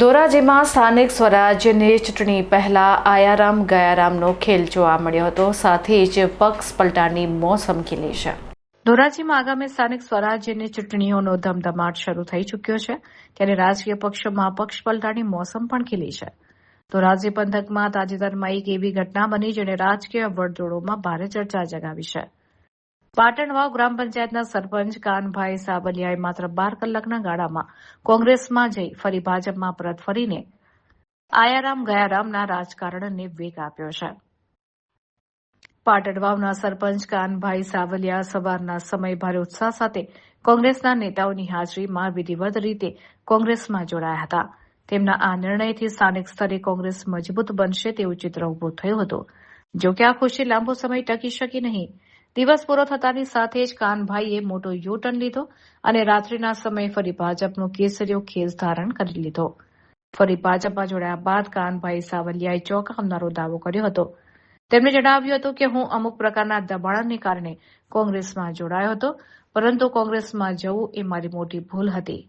ધોરાજીમાં સ્થાનિક સ્વરાજ્યની ચૂંટણી પહેલા આયારામ ગયારામનો ખેલ જોવા મળ્યો હતો. સાથે જ પક્ષ પલટાની મોસમ ખીલી છે. ધોરાજીમાં આગામી સ્થાનિક સ્વરાજ્યની ચૂંટણીઓનો ધમધમાટ શરૂ થઈ ચૂક્યો છે, ત્યારે રાજકીય પક્ષોમાં પક્ષ પલટાની મોસમ પણ ખીલી છે. ધોરાજી પંથકમાં તાજેતરમાં એક એવી ઘટના બની જેણે રાજકીય વર્તુળોમાં ભારે ચર્ચા જગાવી છે. પાટણવાવ ગ્રામ પંચાયતના સરપંચ કાનભાઈ સાબલિયાએ માત્ર 12 કલાકના ગાળામાં કોંગ્રેસમાં જઈ ફરી ભાજપમાં પરત ફરીને આયારામ ગયારામના રાજકારણને વેગ આપ્યો છે. પાટણવાવના સરપંચ કાનભાઈ સાબલિયા સવારના સમય ભારે ઉત્સાહ સાથે કોંગ્રેસના નેતાઓની હાજરીમાં વિધિવત રીતે કોંગ્રેસમાં જોડાયા હતા. તેમના આ નિર્ણયથી સ્થાનિક સ્તરે કોંગ્રેસ મજબૂત બનશે તેવું ચિત્ર ઉભું થયું હતું. જો કે આ ખુશી લાંબો સમય ટકી શકી નહીં. દિવસ પૂરો થતાની સાથે જ કાનભાઈએ મોટો યુ ટર્ન લીધો અને રાત્રિના સમયે ફરી ભાજપનો કેસરીયો ખેસ ધારણ કરી લીધો. ફરી ભાજપમાં જોડાયા બાદ કાનભાઈ સાવલિયાએ ચોંકાવનારો દાવો કર્યો હતો. તેમણે જણાવ્યું હતું કે હું અમુક પ્રકારના દબાણને કારણે કોંગ્રેસમાં જોડાયો હતો, પરંતુ કોંગ્રેસમાં જવું એ મારી મોટી ભૂલ હતી.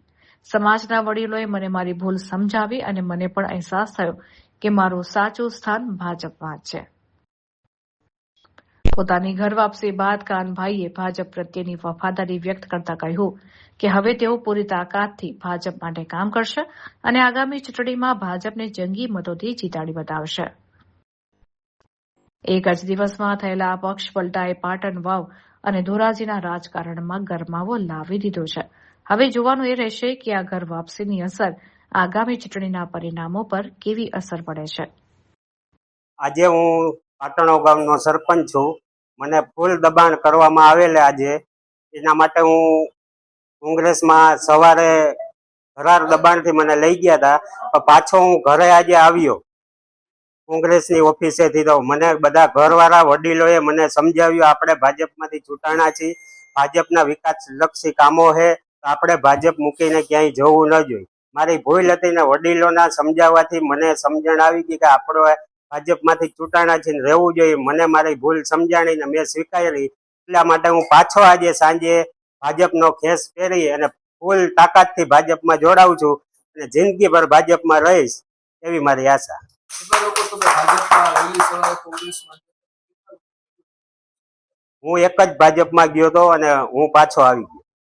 સમાજના વડીલોએ મને મારી ભૂલ સમજાવી અને મને પણ અહેસાસ થયો કે મારું સાચું સ્થાન ભાજપમાં જ છે. પોતાની ઘર વાપસી બાદ કાનભાઈએ ભાજપ પ્રત્યેની વફાદારી વ્યક્ત કરતા કહ્યું કે હવે તેઓ પૂરી તાકાતથી ભાજપ માટે કામ કરશે અને આગામી ચૂંટણીમાં ભાજપને જંગી મતોથી જીતાડી બતાવશે. એક જ દિવસમાં થયેલા આ પક્ષ પલટાએ પાટણ વાવ અને ધોરાજીના રાજકારણમાં ગરમાવો લાવી દીધો છે. હવે જોવાનું એ રહેશે કે આ ઘર વાપસીની અસર આગામી ચૂંટણીના પરિણામો પર કેવી અસર પડે છે. આજે હું પાટણો ગામનો સરપંચ છું. મને ફૂલ દબાણ કરવામાં આવેલ આજે, એના માટે હું કોંગ્રેસમાં સવારે ઘરાર દબાણથી મને લઈ ગયા હતા, પણ પાછો હું ઘરે આજે આવ્યો કોંગ્રેસની ઓફિસેથી. તો મને બધા ઘરવાળા વડીલોએ મને સમજાવ્યું આપણે ભાજપમાંથી ચૂંટાણા છીએ, ભાજપના વિકાસલક્ષી કામો છે, આપણે ભાજપ મૂકીને ક્યાંય જવું ન જોઈએ. મારી ભૂલ હતી ને વડીલોના સમજાવવાથી મને સમજણ આવી ગઈ કે આપણો ભાજપમાંથી ચૂંટાણા છે રહેવું જોઈએ. મને મારી ભૂલ સમજાણીને મેં સ્વીકારી, એટલા માટે હું પાછો આજે સાંજે ભાજપનો ખેસ પહેરી અને ફૂલ તાકાતથી ભાજપમાં જોડાઉં છું અને જિંદગીભર ભાજપમાં રહીશ એવી મારી આશા. હું એક જ ભાજપમાં ગયો હતો અને હું પાછો આવી ગયો.